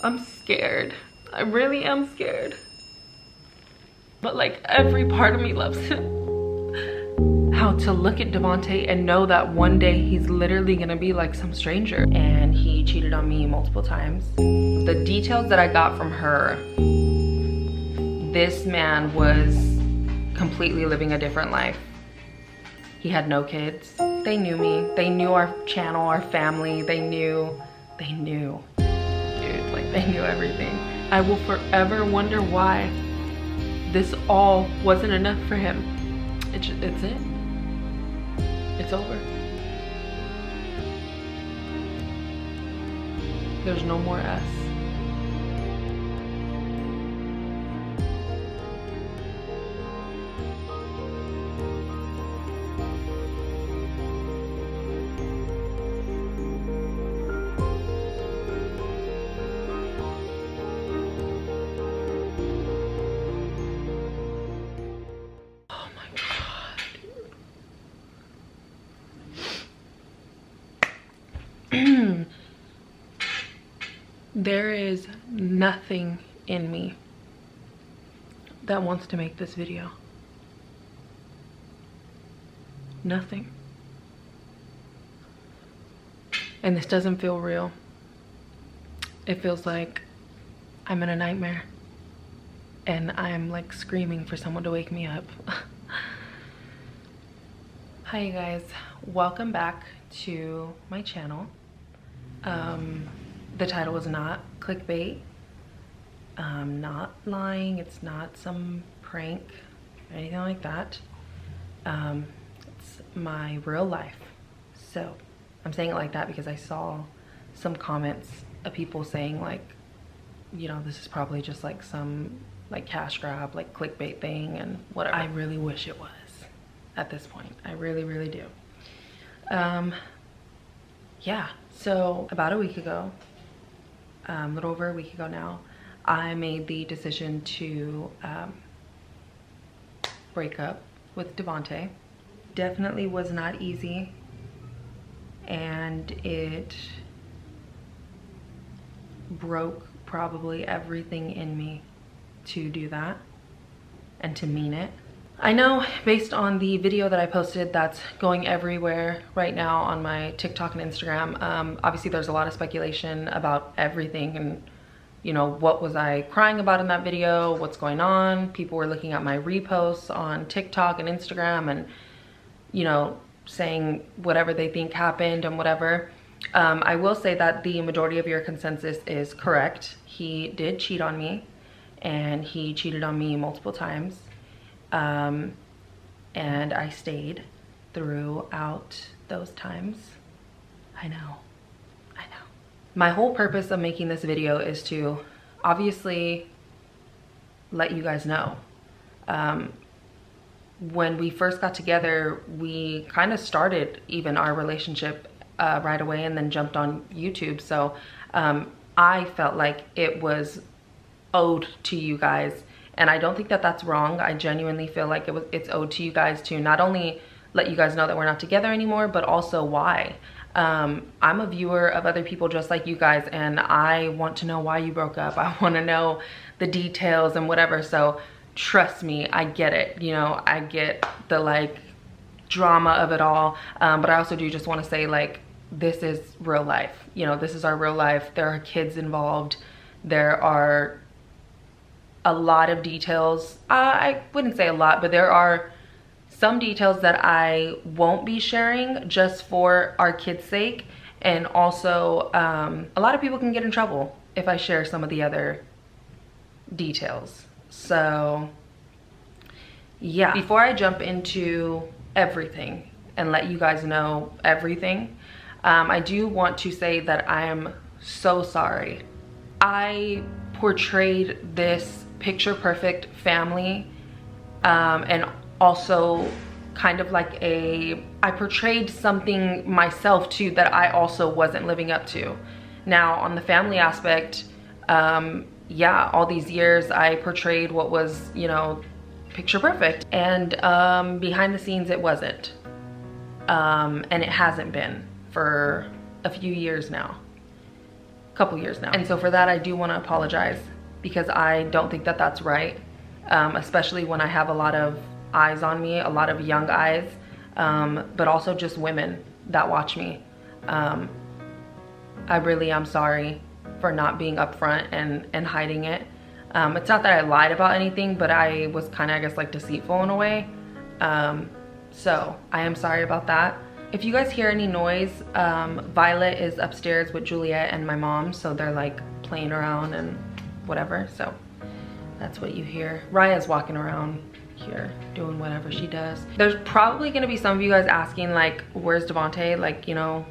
I'm scared. I really am scared. But like every part of me loves him. How to look at Devontae and know that one day he's literally gonna be like some stranger. And he cheated on me multiple times. The details that I got from her, this man was completely living a different life. He had no kids. They knew me. They knew our channel, our family. They knew. Dude, like they knew everything. I will forever wonder why this all wasn't enough for him. It's it. It's over. There's no more us. There is nothing in me that wants to make this video. Nothing. And this doesn't feel real. It feels like I'm in a nightmare and I'm like screaming for someone to wake me up. Hi you guys, welcome back to my channel. The title is not clickbait. I'm not lying. It's not some prank or anything like that. It's my real life. So I'm saying it like that because I saw some comments of people saying like, you know, this is probably just like some like cash grab, like clickbait thing and whatever. I really wish it was at this point. I really, really do. Yeah, so about a week ago, a little over a week ago now, I made the decision to break up with Devontae. Definitely was not easy, and it broke probably everything in me to do that and to mean it. I know based on the video that I posted that's going everywhere right now on my TikTok and Instagram, obviously there's a lot of speculation about everything and, you know, what was I crying about in that video, what's going on. People were looking at my reposts on TikTok and Instagram and, you know, saying whatever they think happened and whatever. I will say that the majority of your consensus is correct. He did cheat on me and he cheated on me multiple times. And I stayed throughout those times. I know. My whole purpose of making this video is to obviously let you guys know. When we first got together, we kind of started even our relationship right away and then jumped on YouTube. So I felt like it was owed to you guys. And I don't think that that's wrong. I genuinely feel like it's owed to you guys to not only let you guys know that we're not together anymore, but also why. I'm a viewer of other people just like you guys, and I want to know why you broke up. I want to know the details and whatever. So trust me, I get it. You know, I get the like drama of it all. But I also do just want to say like, this is real life. You know, this is our real life. There are kids involved. There are a lot of details. I wouldn't say a lot, but there are some details that I won't be sharing just for our kids' sake. And also, a lot of people can get in trouble if I share some of the other details. So yeah, before I jump into everything and let you guys know everything, I do want to say that I am so sorry. I portrayed this picture perfect family and also kind of like I portrayed something myself too that I also wasn't living up to. Now on the family aspect, yeah, all these years I portrayed what was, you know, picture perfect, and behind the scenes it wasn't, and it hasn't been for a few years now. couple years now. And so for that, I do want to apologize, because I don't think that that's right, especially when I have a lot of eyes on me, a lot of young eyes, but also just women that watch me. I really am sorry for not being upfront and hiding it. It's not that I lied about anything, but I was kind of, I guess, like deceitful in a way. So I am sorry about that. If you guys hear any noise, Violet is upstairs with Juliet and my mom, so they're like playing around and whatever, so that's what you hear. Raya's walking around here doing whatever she does. There's probably gonna be some of you guys asking like, where's Devontae? Like, you know,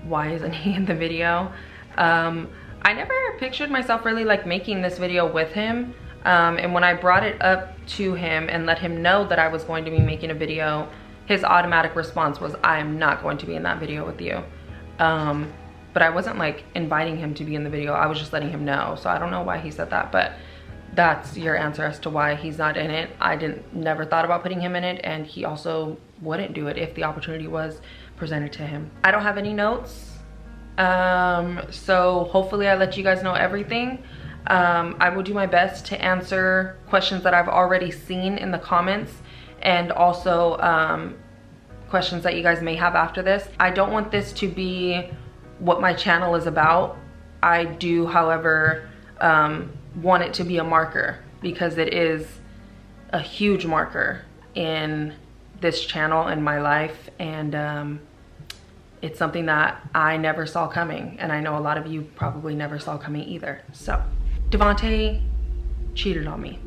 why isn't he in the video? I never pictured myself really like making this video with him. And when I brought it up to him and let him know that I was going to be making a video, his automatic response was, I am not going to be in that video with you. But I wasn't like inviting him to be in the video. I was just letting him know. So I don't know why he said that, but that's your answer as to why he's not in it. I never thought about putting him in it, and he also wouldn't do it if the opportunity was presented to him. I don't have any notes. So hopefully I let you guys know everything. I will do my best to answer questions that I've already seen in the comments, and also questions that you guys may have after this. I don't want this to be what my channel is about. I do, however, want it to be a marker, because it is a huge marker in this channel and my life, and it's something that I never saw coming, and I know a lot of you probably never saw coming either. So Devontae cheated on me.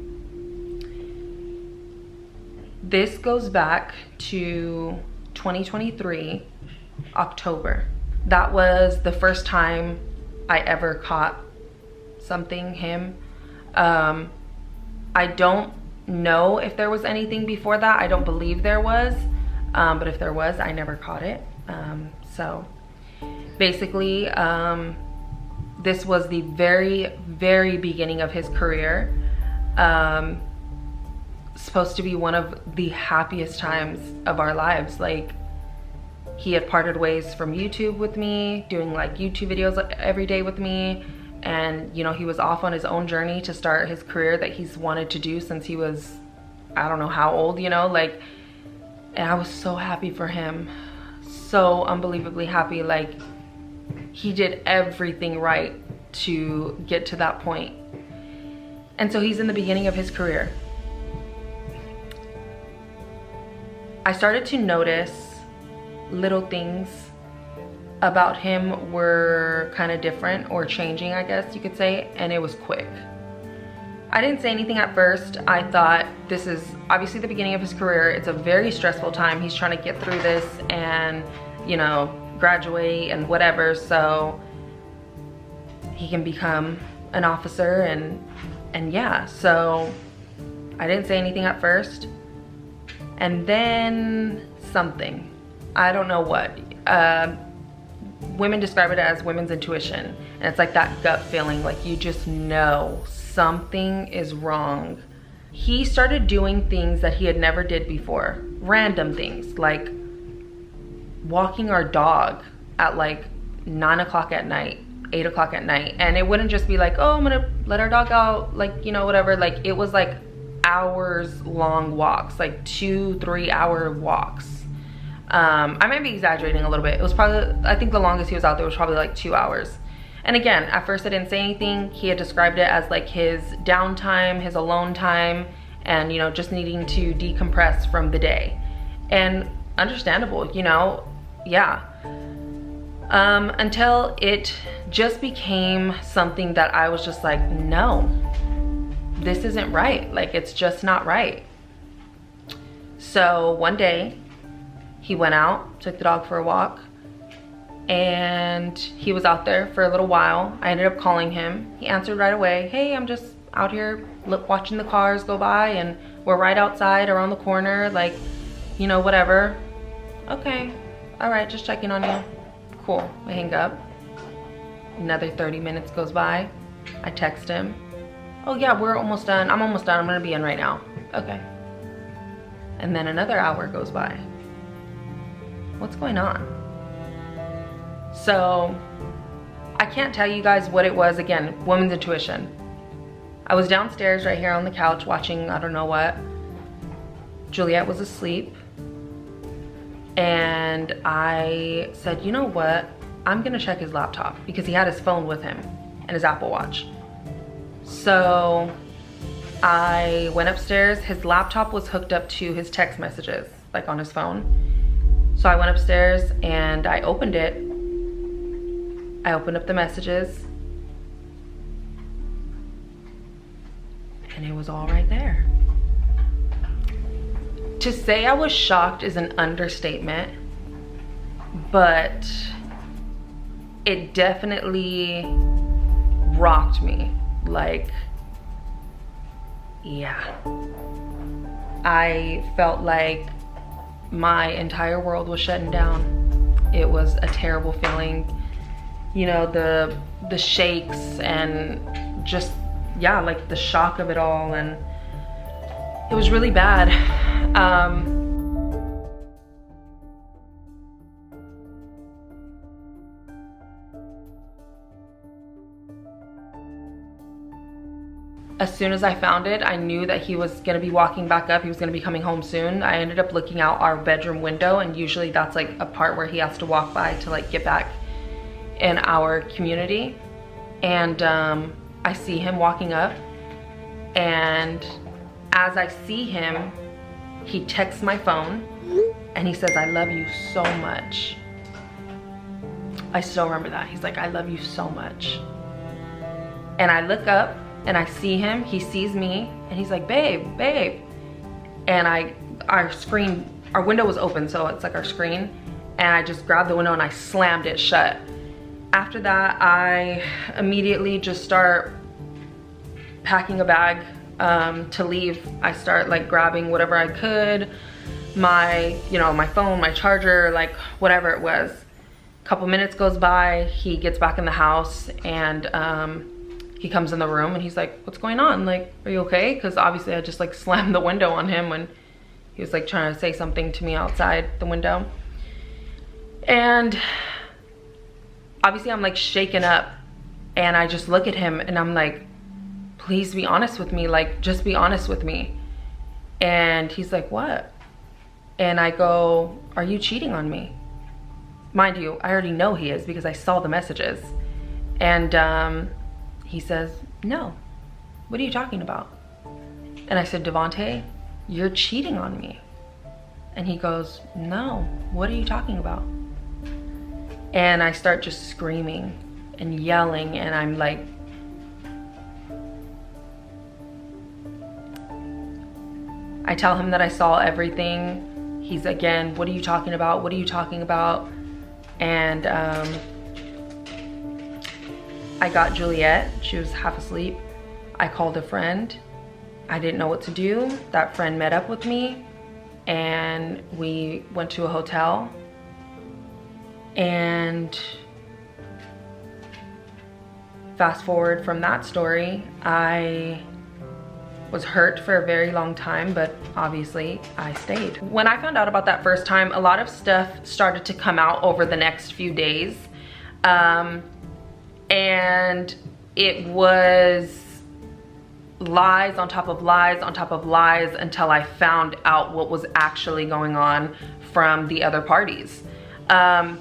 This goes back to 2023 October. That was the first time I ever caught him. I don't know if there was anything before that. I don't believe there was, but if there was, I never caught it. So basically, this was the very beginning of his career. Supposed to be one of the happiest times of our lives. Like, he had parted ways from YouTube with me, doing like YouTube videos every day with me. And, you know, he was off on his own journey to start his career that he's wanted to do since he was, I don't know how old, you know, like, and I was so happy for him. So unbelievably happy. Like, he did everything right to get to that point. And so he's in the beginning of his career. I started to notice little things about him were kind of different, or changing, I guess you could say, and it was quick. I didn't say anything at first. I thought, this is obviously the beginning of his career. It's a very stressful time. He's trying to get through this and, you know, graduate and whatever, so he can become an officer, and yeah. So I didn't say anything at first, and then something, I don't know what, women describe it as women's intuition, and it's like that gut feeling, like you just know something is wrong. He started doing things that he had never did before, random things, like walking our dog at like 9 o'clock at night, 8 o'clock at night. And it wouldn't just be like, oh, I'm gonna let our dog out, like, you know, whatever. Like, it was like hours long walks, like 2-3 hour walks. I might be exaggerating a little bit. It was probably, I think the longest he was out there was probably like 2 hours. And again, at first I didn't say anything. He had described it as like his downtime, his alone time, and, you know, just needing to decompress from the day. And understandable, you know, yeah. Until it just became something that I was just like, no, this isn't right. Like, it's just not right. So one day he went out, took the dog for a walk, and he was out there for a little while. I ended up calling him. He answered right away. Hey, I'm just out here watching the cars go by, and we're right outside around the corner, like, you know, whatever. Okay, all right, just checking on you. Cool, I hang up. Another 30 minutes goes by. I text him. Oh yeah, we're almost done. I'm almost done. I'm gonna be in right now. Okay. And then another hour goes by. What's going on? So I can't tell you guys what it was. Again, woman's intuition. I was downstairs right here on the couch watching I don't know what. Juliet was asleep. And I said, you know what? I'm gonna check his laptop because he had his phone with him and his Apple Watch. So I went upstairs. His laptop was hooked up to his text messages, like on his phone. So I went upstairs and I opened it. I opened up the messages and it was all right there. To say I was shocked is an understatement, but it definitely rocked me. Like, yeah. I felt like my entire world was shutting down. It was a terrible feeling. You know, the shakes and just, yeah, like the shock of it all, and it was really bad. As soon as I found it, I knew that he was gonna be walking back up. He was gonna be coming home soon. I ended up looking out our bedroom window, and usually that's like a part where he has to walk by to like get back in our community. And I see him walking up, and as I see him, he texts my phone and he says, "I love you so much." I still remember that. He's like, "I love you so much." And I look up and I see him, he sees me, and he's like, "Babe, babe." And our window was open, so it's like our screen, and I just grabbed the window and I slammed it shut. After that, I immediately just start packing a bag to leave. I start like grabbing whatever I could, my phone, my charger, like whatever it was. A couple minutes goes by, he gets back in the house, and he comes in the room and he's like, "What's going on? Like, are you okay?" Because obviously I just like slammed the window on him when he was like trying to say something to me outside the window. And obviously I'm like shaken up, and I just look at him and I'm like, "Please be honest with me, like just be honest with me." And he's like, "What?" And I go, "Are you cheating on me?" Mind you, I already know he is because I saw the messages. And he says, "No, what are you talking about?" And I said, "Devontae, you're cheating on me." And he goes, "No, what are you talking about?" And I start just screaming and yelling, and I'm like, I tell him that I saw everything. He's again, "What are you talking about? What are you talking about?" And I got Juliet. She was half asleep. I called a friend. I didn't know what to do. That friend met up with me, and we went to a hotel. And fast forward from that story, I was hurt for a very long time, but obviously I stayed. When I found out about that first time, a lot of stuff started to come out over the next few days. And it was lies on top of lies on top of lies until I found out what was actually going on from the other parties. I'm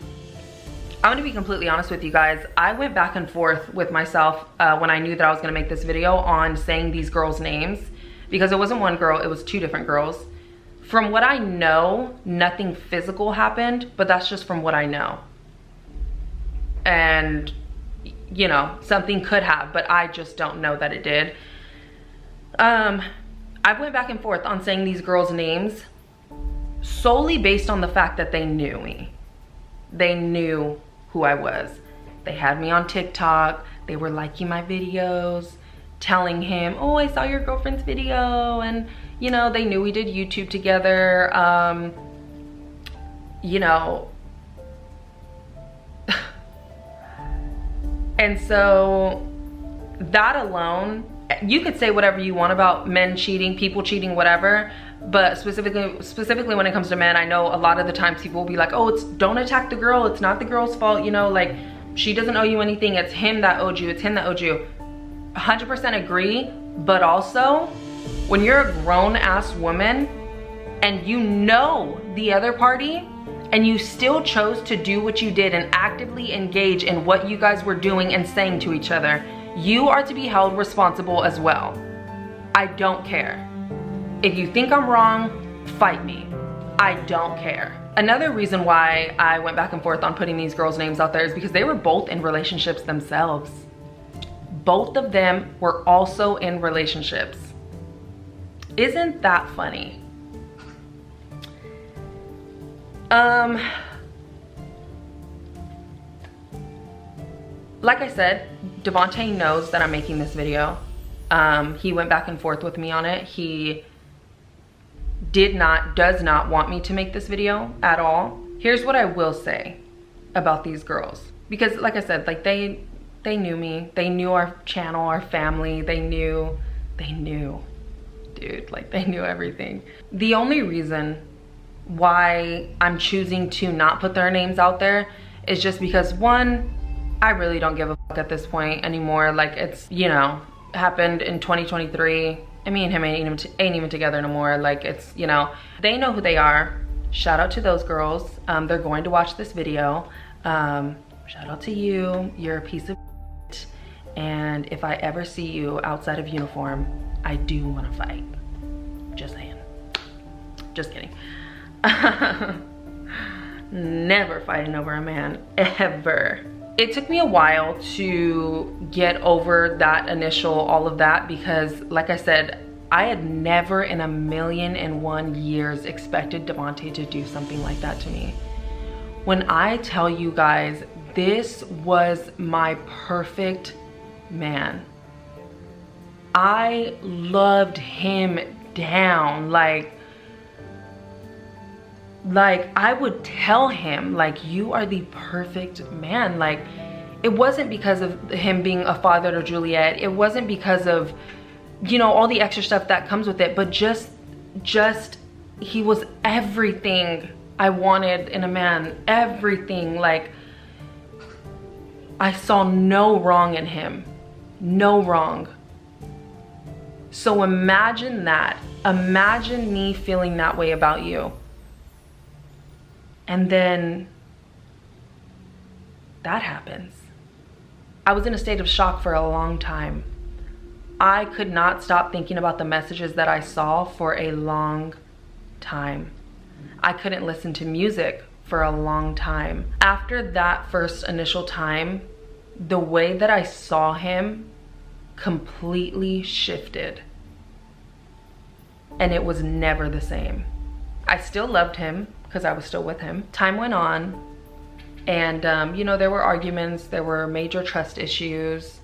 gonna be completely honest with you guys. I went back and forth with myself when I knew that I was gonna make this video on saying these girls' names, because it wasn't one girl, it was two different girls. From what I know, nothing physical happened, but that's just from what I know. And you know, something could have, but I just don't know that it did. I went back and forth on saying these girls' names solely based on the fact that they knew me. They knew who I was. They had me on TikTok. They were liking my videos, telling him, "Oh, I saw your girlfriend's video." And you know, they knew we did YouTube together. You know, and so that alone, you could say whatever you want about men cheating, people cheating, whatever, but specifically when it comes to men, I know a lot of the times people will be like, "Oh, don't attack the girl, it's not the girl's fault," you know, like She doesn't owe you anything. It's him that owed you. It's him that owed you. 100% agree. But also, when you're a grown-ass woman and you know the other party and you still chose to do what you did and actively engage in what you guys were doing and saying to each other, you are to be held responsible as well. I don't care. If you think I'm wrong, fight me. I don't care. Another reason why I went back and forth on putting these girls' names out there is because they were both in relationships themselves. Both of them were also in relationships. Isn't that funny? Like I said, Devontae knows that I'm making this video. He went back and forth with me on it. He does not want me to make this video at all. Here's what I will say about these girls. Because like I said, like they knew me. They knew our channel, our family. They knew, dude, like they knew everything. The only reason why I'm choosing to not put their names out there is just because, one, I really don't give a fuck at this point anymore. Like, it's, you know, happened in 2023. And me and him ain't even together no more. Like, it's, you know, they know who they are. Shout out to those girls. They're going to watch this video. Shout out to you. You're a piece of shit. And if I ever see you outside of uniform, I do want to fight. Just saying. Just kidding. Never fighting over a man, ever. It took me a while to get over that initial all of that because, like I said, I had never in 1,000,001 years expected Devontae to do something like that to me. When I tell you guys, this was my perfect man. I loved him down. Like I would tell him, like, you are the perfect man. Like, it wasn't because of him being a father to Juliet. It wasn't because of, you know, all the extra stuff that comes with it, but just he was everything I wanted in a man. Everything. Like, I saw no wrong in him. No wrong. So imagine that. Imagine me feeling that way about you. And then that happens. I was in a state of shock for a long time. I could not stop thinking about the messages that I saw for a long time. I couldn't listen to music for a long time. After that first initial time, the way that I saw him completely shifted. And it was never the same. I still loved him because I was still with him. Time went on and you know, there were arguments, there were major trust issues,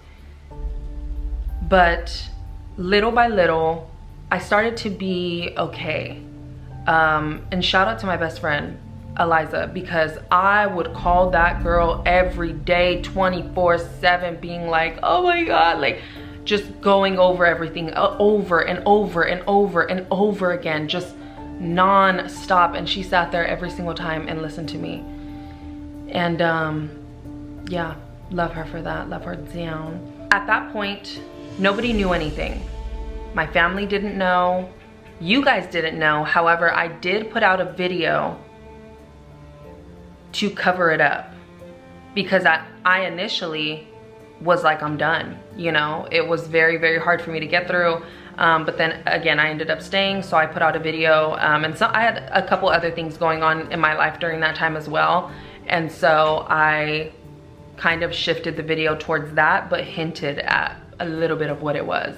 but little by little, I started to be okay. And shout out to my best friend, Eliza, because I would call that girl every day, 24/7, being like, oh my God, like just going over everything over and over and over and over again, just non-stop. And she sat there every single time and listened to me. And yeah, love her for that, love her down. At that point, nobody knew anything. My family didn't know, you guys didn't know. However, I did put out a video to cover it up because I initially was like, I'm done. You know, it was very, very hard for me to get through. But then again, I ended up staying, so I put out a video. And so I had a couple other things going on in my life during that time as well. And so I kind of shifted the video towards that, but hinted at a little bit of what it was.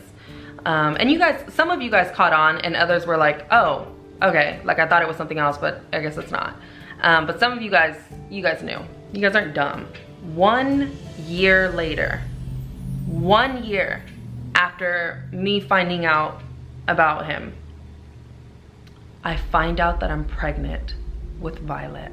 And you guys, some of you guys caught on and others were like, oh, okay. Like I thought it was something else, but I guess it's not. But some of you guys knew. You guys aren't dumb. 1 year later, 1 year after me finding out about him, I find out that I'm pregnant with Violet.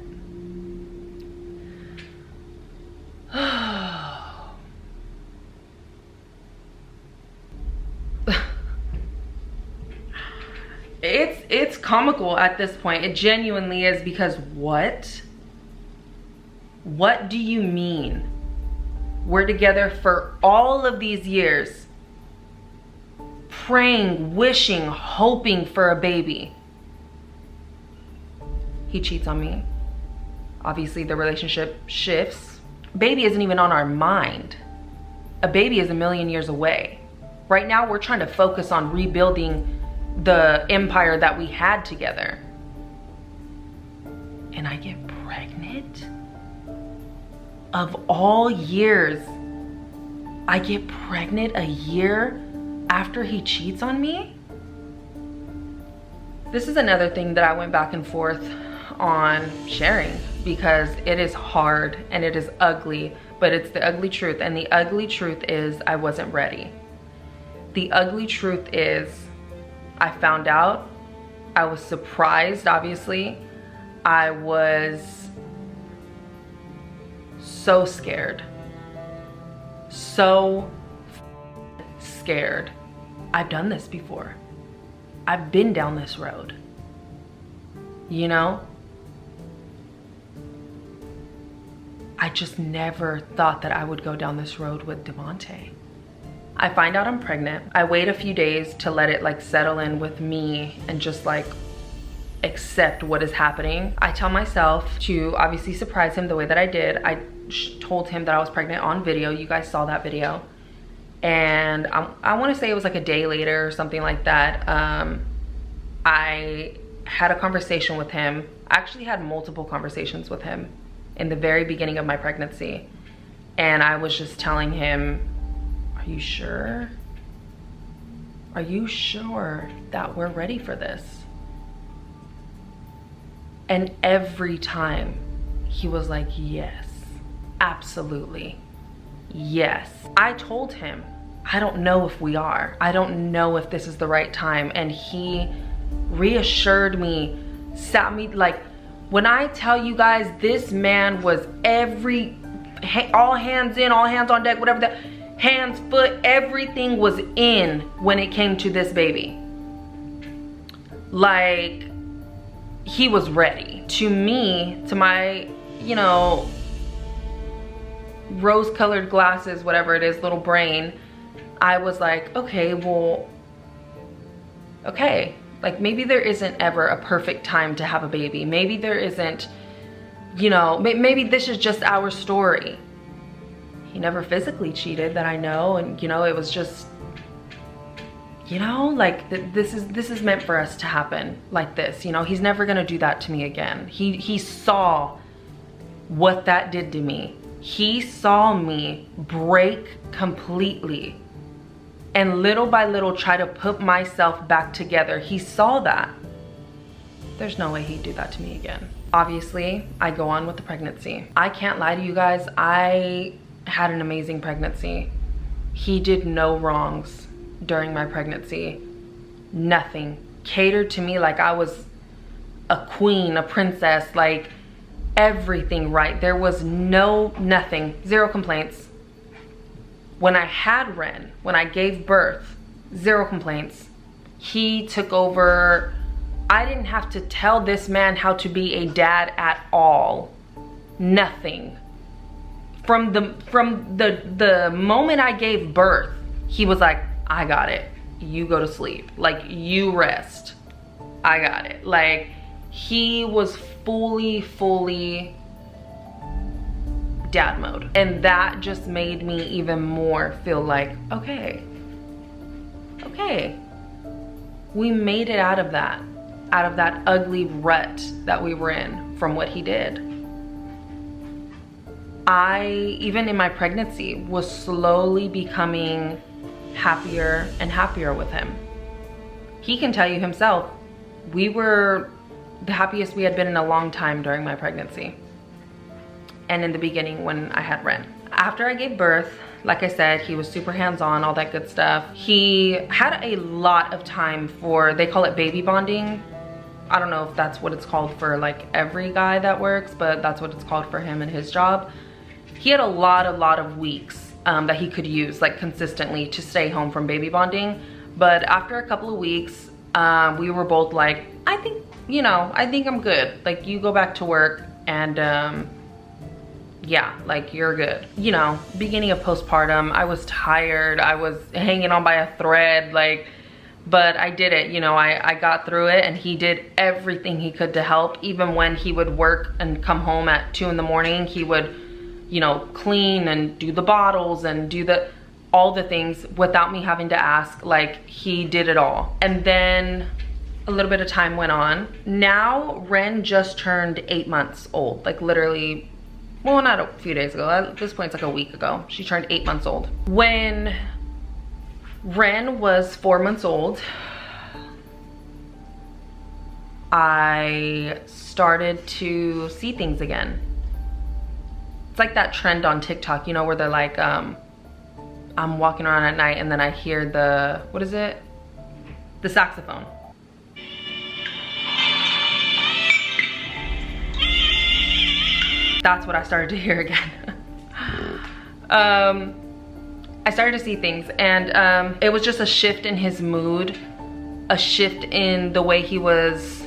It's comical at this point. It genuinely is, because what do you mean? We're together for all of these years, praying, wishing, hoping for a baby. He cheats on me. Obviously, the relationship shifts. Baby isn't even on our mind. A baby is a million years away. Right now, we're trying to focus on rebuilding the empire that we had together. And I get pregnant? Of all years, I get pregnant a year after he cheats on me? This is another thing that I went back and forth on sharing, because it is hard and it is ugly, but it's the ugly truth. And the ugly truth is I wasn't ready. The ugly truth is I found out. I was surprised, obviously. I was so scared. So scared. I've done this before. I've been down this road. You know? I just never thought that I would go down this road with Devontae. I find out I'm pregnant. I wait a few days to let it like settle in with me and just like accept what is happening. I tell myself to obviously surprise him the way that I did. I told him that I was pregnant on video. You guys saw that video. And I want to say it was like a day later or something like that. I had a conversation with him. I actually had multiple conversations with him in the very beginning of my pregnancy. And I was just telling him, are you sure? Are you sure that we're ready for this? And every time he was like, yes, absolutely, yes. I told him, I don't know if we are. I don't know if this is the right time. And he reassured me, sat me, like, when I tell you guys, this man was all hands in, all hands on deck, whatever that, hands, foot, everything was in when it came to this baby. Like, he was ready. To me, to my, you know, rose-colored glasses, whatever it is, little brain, I was like, okay, well, okay. Like, maybe there isn't ever a perfect time to have a baby. Maybe there isn't, you know, maybe this is just our story. He never physically cheated that I know. And, you know, it was just, you know, like this is meant for us to happen like this. You know, he's never gonna do that to me again. He saw what that did to me. He saw me break completely and little by little try to put myself back together. He saw that. There's no way he'd do that to me again. Obviously, I go on with the pregnancy. I can't lie to you guys, I had an amazing pregnancy. He did no wrongs during my pregnancy. Nothing. Catered to me like I was a queen, a princess, like everything right. There was nothing, zero complaints. When I had Ren, when I gave birth, zero complaints. He took over. I didn't have to tell this man how to be a dad at all. Nothing. From the moment I gave birth, he was like, I got it. You go to sleep. Like, you rest. I got it. Like, he was fully dad mode. And that just made me even more feel like, okay, we made it out of that ugly rut that we were in from what he did. I, even in my pregnancy, was slowly becoming happier and happier with him. He can tell you himself, we were the happiest we had been in a long time during my pregnancy. And in the beginning when I had Ren. After I gave birth, like I said, he was super hands-on, all that good stuff. He had a lot of time for, they call it baby bonding. I don't know if that's what it's called for like every guy that works, but that's what it's called for him and his job. He had a lot of weeks that he could use like consistently to stay home from baby bonding. But after a couple of weeks, we were both like, I think I'm good. Like, you go back to work and yeah, like you're good. You know, beginning of postpartum, I was tired. I was hanging on by a thread, like, but I did it. You know, I got through it, and he did everything he could to help. Even when he would work and come home at 2 in the morning, he would, you know, clean and do the bottles and do all the things without me having to ask. Like, he did it all. And then a little bit of time went on. Now Ren just turned 8 months old, like literally, well, not a few days ago. At this point, it's like a week ago. She turned 8 months old. When Ren was 4 months old, I started to see things again. It's like that trend on TikTok, you know, where they're like, I'm walking around at night and then I hear the, what is it? The saxophone. That's what I started to hear again. I started to see things, and it was just a shift in his mood, a shift in the way he was.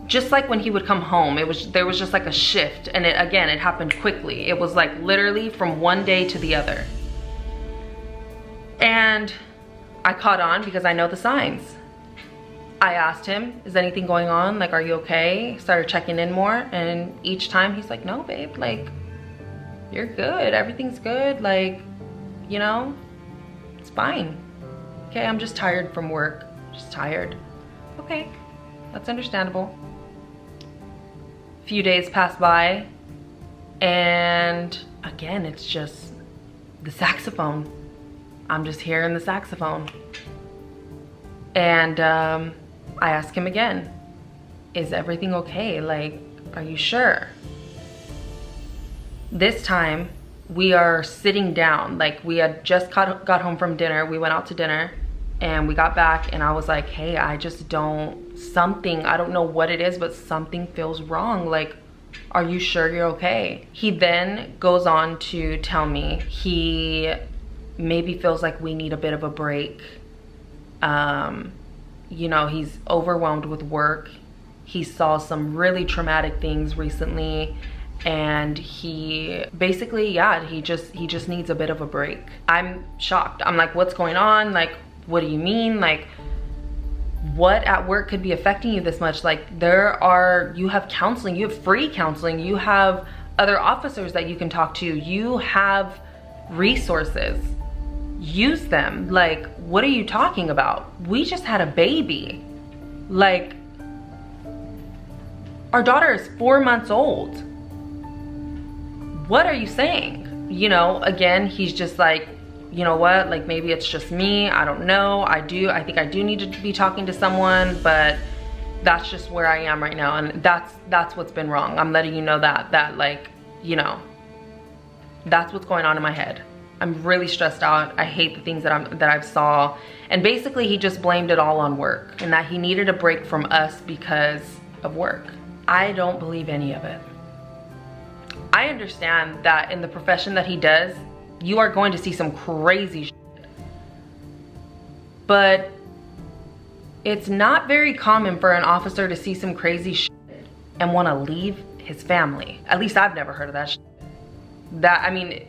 Just like when he would come home, there was just like a shift, and it happened quickly. It was like literally from one day to the other. And I caught on because I know the signs. I asked him, is anything going on? Like, are you okay? Started checking in more, and each time he's like, no, babe, like, you're good. Everything's good. Like, you know, it's fine. Okay, I'm just tired from work. Just tired. Okay, that's understandable. A few days pass by, and again, it's just the saxophone. I'm just hearing the saxophone. And I ask him again, is everything okay? Like, are you sure? This time, we are sitting down. Like, we had just got home from dinner. We went out to dinner, and we got back, and I was like, hey, I don't know what it is, but something feels wrong. Like, are you sure you're okay? He then goes on to tell me he maybe feels like we need a bit of a break. You know, he's overwhelmed with work. He saw some really traumatic things recently, and he basically, yeah, he just needs a bit of a break. I'm shocked. I'm like, what's going on? Like, what do you mean? Like, what at work could be affecting you this much? Like, you have counseling, you have free counseling, you have other officers that you can talk to, you have resources. Use them. Like, what are you talking about? We just had a baby. Like, our daughter is 4 months old. What are you saying? You know, again, he's just like, you know what, like, maybe it's just me. I don't know. I think I do need to be talking to someone, but that's just where I am right now. And that's what's been wrong. I'm letting you know that like, you know, that's what's going on in my head. I'm really stressed out. I hate the things that I've saw. And basically, he just blamed it all on work, and that he needed a break from us because of work. I don't believe any of it. I understand that in the profession that he does, you are going to see some crazy shit. But it's not very common for an officer to see some crazy shit and want to leave his family. At least I've never heard of that shit. I mean,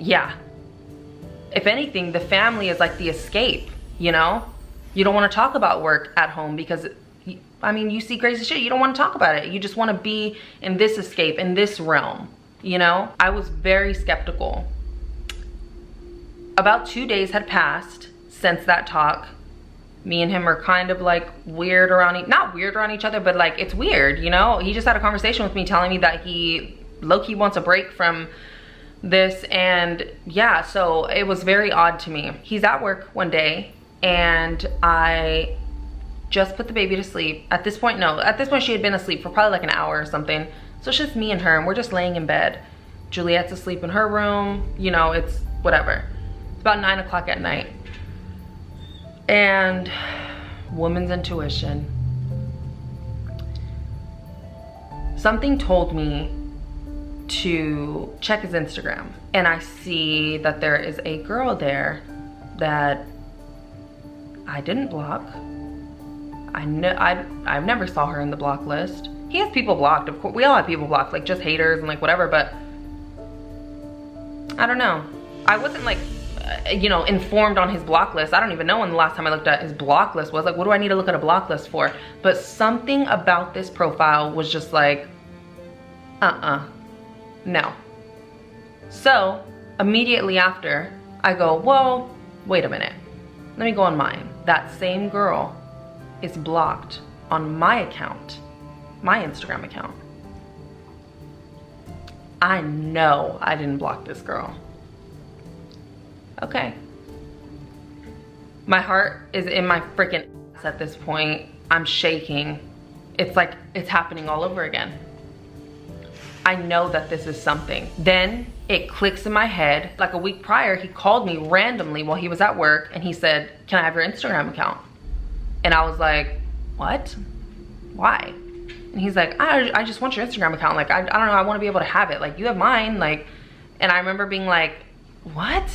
yeah. If anything, the family is like the escape, you know? You don't want to talk about work at home because, I mean, you see crazy shit, you don't want to talk about it. You just want to be in this escape, in this realm, you know? I was very skeptical. About 2 days had passed since that talk. Me and him are kind of like weird around, not weird around each other, but like, it's weird, you know? He just had a conversation with me telling me that he low-key wants a break from this, and yeah, so it was very odd to me. He's at work one day, and I just put the baby to sleep. At this point she had been asleep for probably like an hour or something. So it's just me and her, and we're just laying in bed. Juliet's asleep in her room, you know, it's whatever. It's about 9 o'clock at night. And woman's intuition. Something told me to check his Instagram, and I see that there is a girl there that I didn't block. I've never saw her in the block list. He has people blocked, of course. We all have people blocked, like just haters and like whatever, but I don't know. I wasn't like, you know, informed on his block list. I don't even know when the last time I looked at his block list was. Like, what do I need to look at a block list for? But something about this profile was just like, no. So immediately after, I go, well, wait a minute. Let me go on mine. That same girl is blocked on my account, my Instagram account. I know I didn't block this girl. Okay. My heart is in my freaking ass at this point. I'm shaking. It's like it's happening all over again. I know that this is something. Then it clicks in my head. Like a week prior, he called me randomly while he was at work and he said, can I have your Instagram account? And I was like, what? Why? And he's like, I just want your Instagram account. Like, I don't know, I want to be able to have it. Like, you have mine. Like, and I remember being like, what?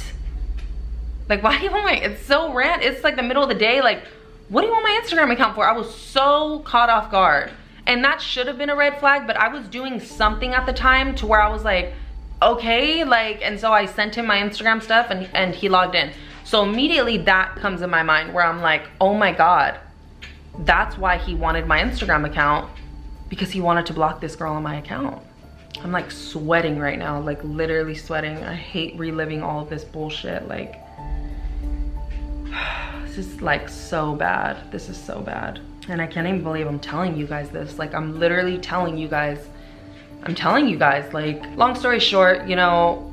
Like, why do you want my, it's so random. It's like the middle of the day. Like, what do you want my Instagram account for? I was so caught off guard. And that should have been a red flag, but I was doing something at the time to where I was like, okay, like, and so I sent him my Instagram stuff and he logged in. So immediately that comes in my mind where I'm like, oh my God, that's why he wanted my Instagram account, because he wanted to block this girl on my account. I'm like sweating right now, like literally sweating. I hate reliving all of this bullshit. Like, this is like so bad. This is so bad. And I can't even believe I'm telling you guys this. Like, I'm literally telling you guys. I'm telling you guys, like, long story short, you know,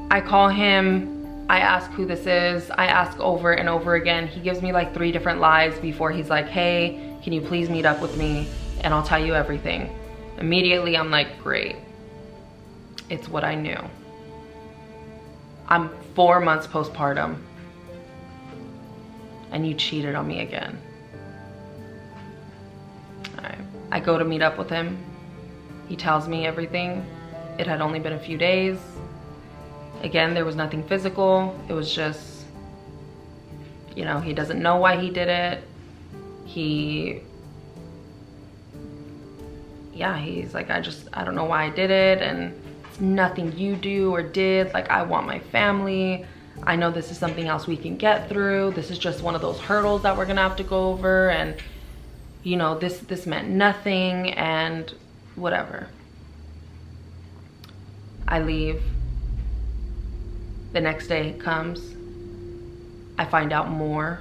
I call him, I ask who this is, I ask over and over again. He gives me like 3 different lies before he's like, hey, can you please meet up with me and I'll tell you everything. Immediately I'm like, great. It's what I knew. I'm 4 months postpartum and you cheated on me again. All right. I go to meet up with him. He tells me everything. It had only been a few days. Again, there was nothing physical. It was just, you know, he doesn't know why he did it. He's like, I don't know why I did it, and it's nothing you do or did. Like, I want my family. I know this is something else we can get through. This is just one of those hurdles that we're gonna have to go over, and you know, this meant nothing, and whatever. I leave. The next day comes. I find out more.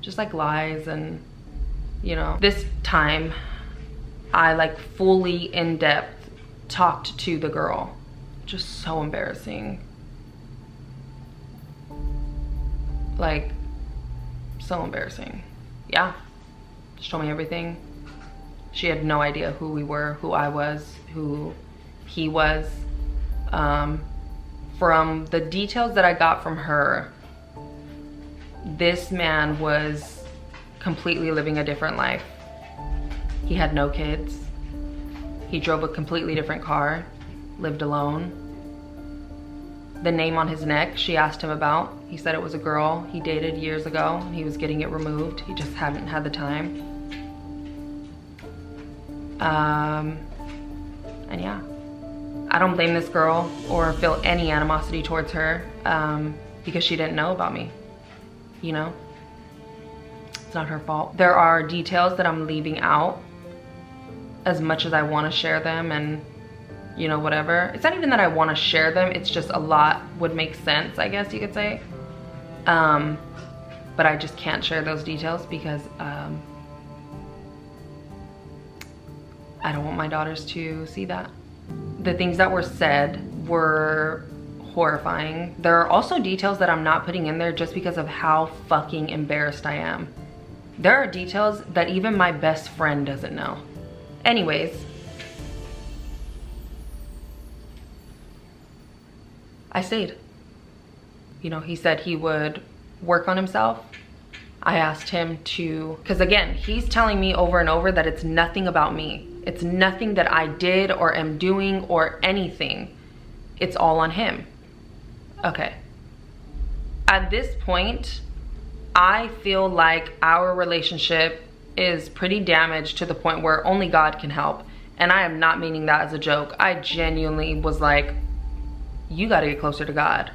Just like lies, and you know, this time I like fully in depth talked to the girl. Just so embarrassing. Like, so embarrassing. Yeah, she told me everything. She had no idea who we were, who I was, who he was. From the details that I got from her, this man was completely living a different life. He had no kids. He drove a completely different car, lived alone. The name on his neck, she asked him about. He said it was a girl he dated years ago. He was getting it removed. He just hadn't had the time. And yeah, I don't blame this girl or feel any animosity towards her because she didn't know about me, you know? It's not her fault. There are details that I'm leaving out as much as I want to share them, and you know, whatever. It's not even that I want to share them, it's just a lot would make sense, I guess you could say. But I just can't share those details because I don't want my daughters to see that. The things that were said were horrifying. There are also details that I'm not putting in there just because of how fucking embarrassed I am. There are details that even my best friend doesn't know. Anyways, I stayed. You know, he said he would work on himself. I asked him to, because again, he's telling me over and over that it's nothing about me. It's nothing that I did or am doing or anything. It's all on him. Okay. At this point, I feel like our relationship is pretty damaged to the point where only God can help. And I am not meaning that as a joke. I genuinely was like, you got to get closer to God.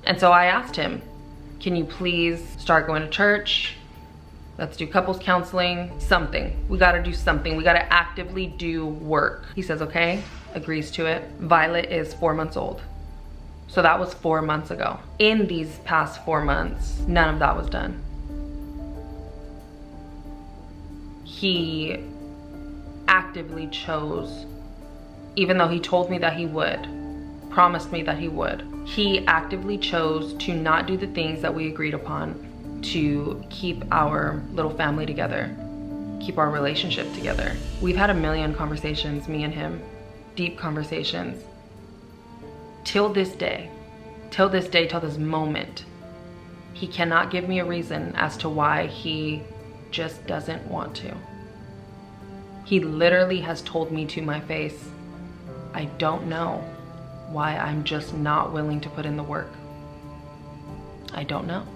And so I asked him, can you please start going to church? Let's do couples counseling, something. We got to do something. We got to actively do work. He says, okay, agrees to it. Violet is 4 months old. So that was 4 months ago. In these past 4 months, none of that was done. He actively chose, even though he told me that he would, promised me that he would, he actively chose to not do the things that we agreed upon to keep our little family together, keep our relationship together. We've had a million conversations, me and him, deep conversations. Till this moment, he cannot give me a reason as to why he just doesn't want to. He literally has told me to my face, I don't know why I'm just not willing to put in the work. I don't know.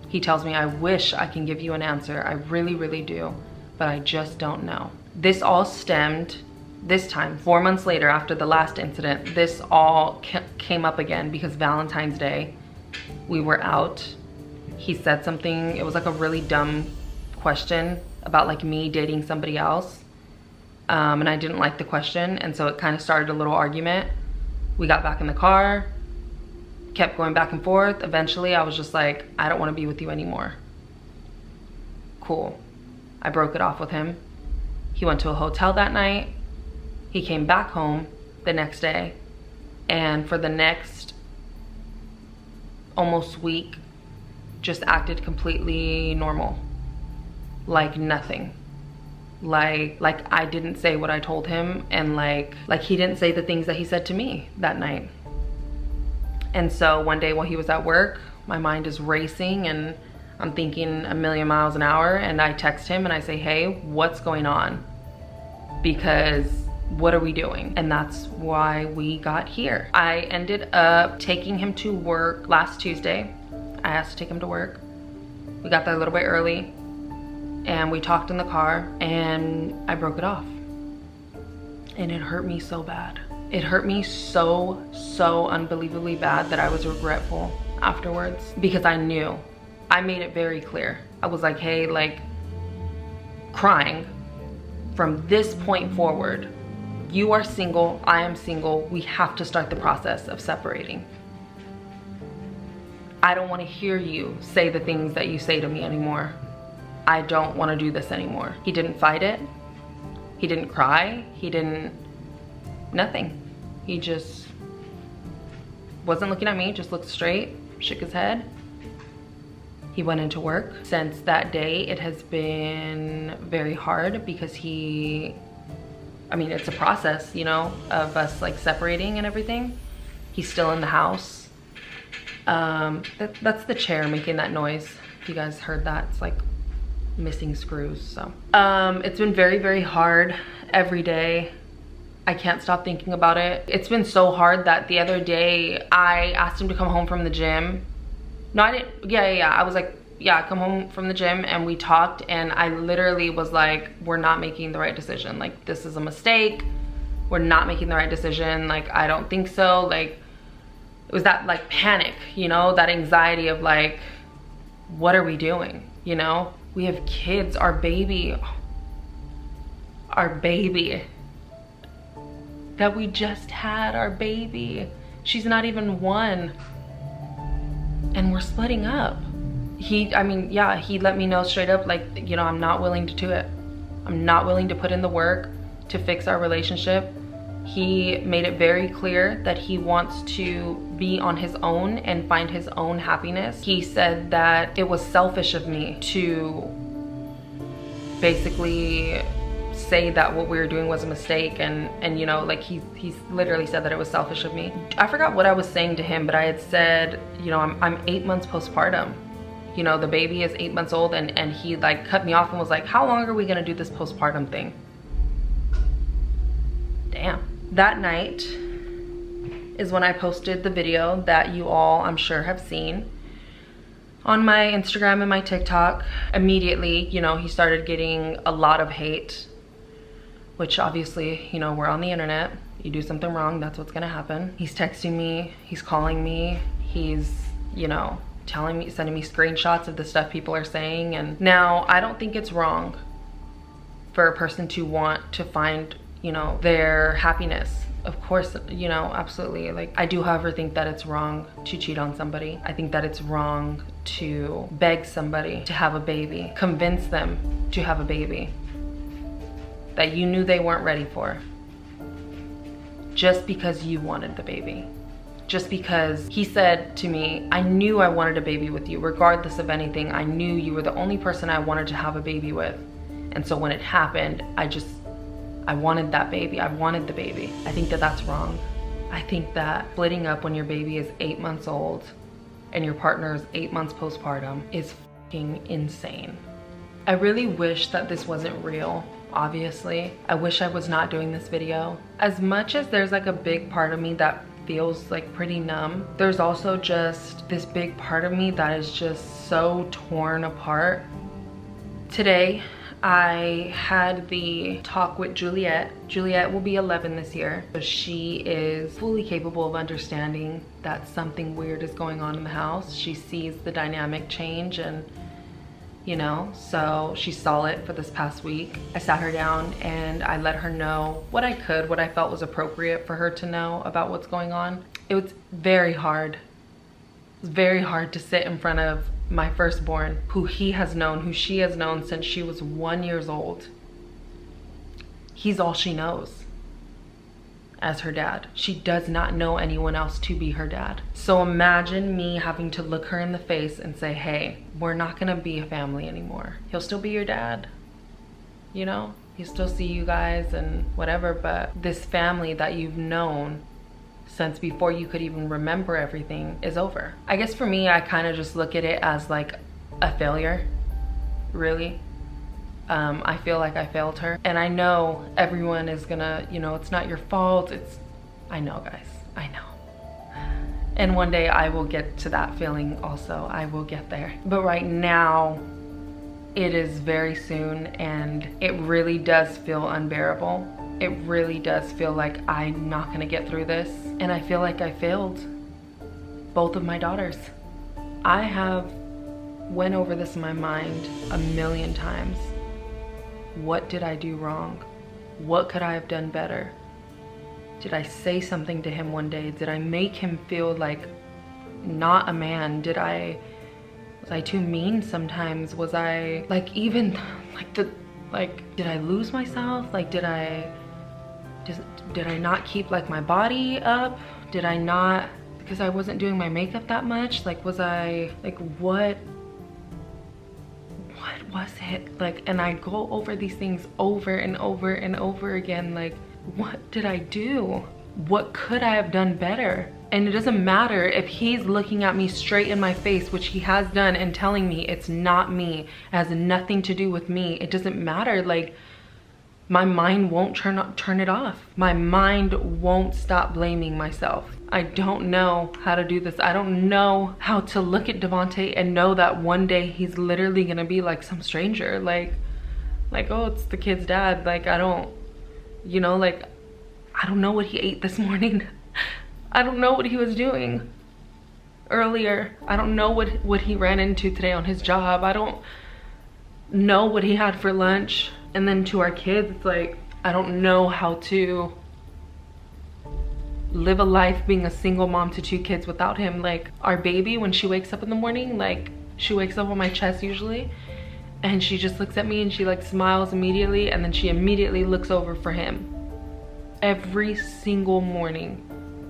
He tells me, I wish I can give you an answer. I really, really do, but I just don't know. This all stemmed, this time, 4 months later after the last incident, this all came up again because Valentine's Day, we were out. He said something, it was like a really dumb question about like me dating somebody else. And I didn't like the question. And so it kind of started a little argument. We got back in the car, kept going back and forth. Eventually I was just like, I don't want to be with you anymore. Cool. I broke it off with him. He went to a hotel that night. He came back home the next day. And for the next almost week, just acted completely normal. Like nothing. Like I didn't say what I told him, and like he didn't say the things that he said to me that night. And so one day while he was at work, my mind is racing and I'm thinking a million miles an hour, and I text him and I say, hey, what's going on? Because what are we doing? And that's why we got here. I ended up taking him to work last Tuesday. I asked to take him to work. We got there a little bit early and we talked in the car and I broke it off. And it hurt me so bad. It hurt me so unbelievably bad that I was regretful afterwards, because I knew. I made it very clear. I was like, hey, like, crying, from this point forward, you are single, I am single, we have to start the process of separating. I don't want to hear you say the things that you say to me anymore. I don't want to do this anymore. He didn't fight it. He didn't cry. He didn't, nothing. He just wasn't looking at me, just looked straight, shook his head. He went into work. Since that day, it has been very hard because I mean, it's a process, you know, of us like separating and everything. He's still in the house. That's the chair making that noise. If you guys heard that, it's like missing screws. So it's been very hard every day. I can't stop thinking about it. It's been so hard that the other day I asked him to come home from the gym. No, I didn't. Yeah. I was like, yeah, come home from the gym, and we talked, and I literally was like, we're not making the right decision. Like, this is a mistake. We're not making the right decision. Like, I don't think so. Like, it was that like panic, you know, that anxiety of like, what are we doing? You know, we have kids, our baby that we just had, our baby. She's not even 1. And we're splitting up. He let me know straight up, like, you know, I'm not willing to do it. I'm not willing to put in the work to fix our relationship. He made it very clear that he wants to be on his own and find his own happiness. He said that it was selfish of me to basically say that what we were doing was a mistake, and you know, like he's literally said that it was selfish of me. I forgot what I was saying to him, but I had said, you know, I'm 8 months postpartum. You know, the baby is 8 months old, and he like cut me off and was like, how long are we gonna do this postpartum thing? Damn. That night is when I posted the video that you all, I'm sure, have seen, on my Instagram and my TikTok. Immediately, you know, he started getting a lot of hate, which obviously, you know, we're on the internet. You do something wrong, that's what's gonna happen. He's texting me, he's calling me, he's, you know, telling me, sending me screenshots of the stuff people are saying. And now I don't think it's wrong for a person to want to find, you know, their happiness. Of course, you know, absolutely. Like, I do, however, think that it's wrong to cheat on somebody. I think that it's wrong to beg somebody to have a baby, convince them to have a baby that you knew they weren't ready for, just because you wanted the baby. Just because he said to me, I knew I wanted a baby with you, regardless of anything. I knew you were the only person I wanted to have a baby with. And so when it happened, I wanted that baby. I wanted the baby. I think that that's wrong. I think that splitting up when your baby is 8 months old and your partner is 8 months postpartum is fucking insane. I really wish that this wasn't real, obviously. I wish I was not doing this video. As much as there's like a big part of me that feels like pretty numb, there's also just this big part of me that is just so torn apart. Today, I had the talk with Juliet. Juliet will be 11 this year. So she is fully capable of understanding that something weird is going on in the house. She sees the dynamic change, and you know, so she saw it for this past week. I sat her down and I let her know what I could, what I felt was appropriate for her to know about what's going on. It was very hard. It was very hard to sit in front of my firstborn, who she has known since she was 1 year old. He's all she knows as her dad. She does not know anyone else to be her dad. So imagine me having to look her in the face and say, hey, we're not gonna be a family anymore. He'll still be your dad, you know? He'll still see you guys and whatever, but this family that you've known since before you could even remember everything is over. I guess for me, I kind of just look at it as like a failure, really. I feel like I failed her. And I know everyone is gonna, you know, it's not your fault. I know, guys, I know. And one day I will get to that feeling also. I will get there. But right now, it is very soon, and it really does feel unbearable. It really does feel like I'm not gonna get through this. And I feel like I failed both of my daughters. I have went over this in my mind a million times. What did I do wrong? What could I have done better? Did I say something to him one day? Did I make him feel like not a man? Was I too mean sometimes? Was I like, even like did I lose myself? Like, did I not keep like my body up? Did I not, because I wasn't doing my makeup that much? Like, was I like, what was it? Like, and I go over these things over and over and over again. Like, what did I do? What could I have done better? And it doesn't matter if he's looking at me straight in my face, which he has done, and telling me it's not me, it has nothing to do with me. It doesn't matter. Like, my mind won't turn it off. My mind won't stop blaming myself. I don't know how to do this. I don't know how to look at Devontae and know that one day he's literally gonna be like some stranger. Like, oh, it's the kid's dad. Like, I don't, you know, like, I don't know what he ate this morning. I don't know what he was doing earlier. I don't know what he ran into today on his job. I don't know what he had for lunch. And then to our kids, it's like, I don't know how to live a life being a single mom to 2 kids without him. Like, our baby, when she wakes up in the morning, like, she wakes up on my chest usually, and she just looks at me and she like smiles immediately, and then she immediately looks over for him every single morning.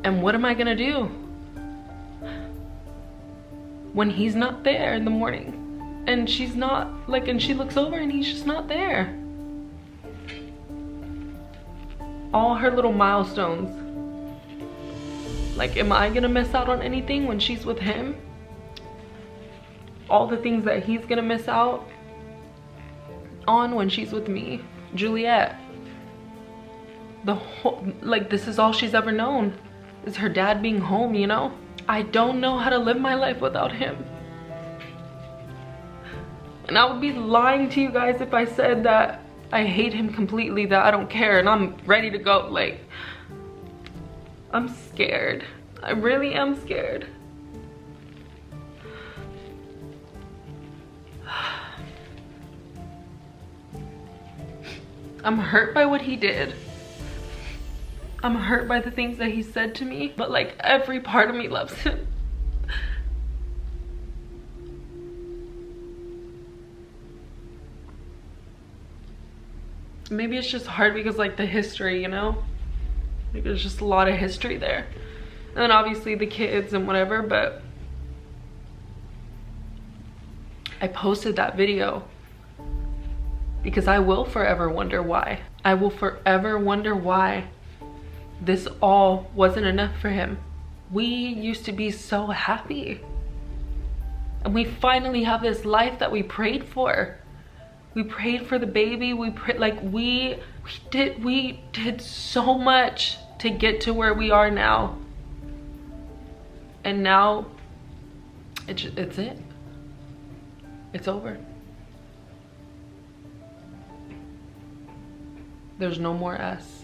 And what am I gonna do when he's not there in the morning? And she's not, like, and she looks over and he's just not there. All her little milestones. Like, am I gonna miss out on anything when she's with him? All the things that he's gonna miss out on when she's with me. Juliet, the whole, like, this is all she's ever known, is her dad being home, you know? I don't know how to live my life without him. And I would be lying to you guys if I said that I hate him completely, that I don't care and I'm ready to go. Like, I'm scared. I really am scared. I'm hurt by what he did. I'm hurt by the things that he said to me, but like every part of me loves him. Maybe it's just hard because like the history, you know? Like there's just a lot of history there. And then obviously the kids and whatever, but I posted that video because I will forever wonder why. I will forever wonder why this all wasn't enough for him. We used to be so happy. And we finally have this life that we prayed for. We prayed for the baby. We prayed, like we did so much to get to where we are now. And now it's it. It's over. There's no more us.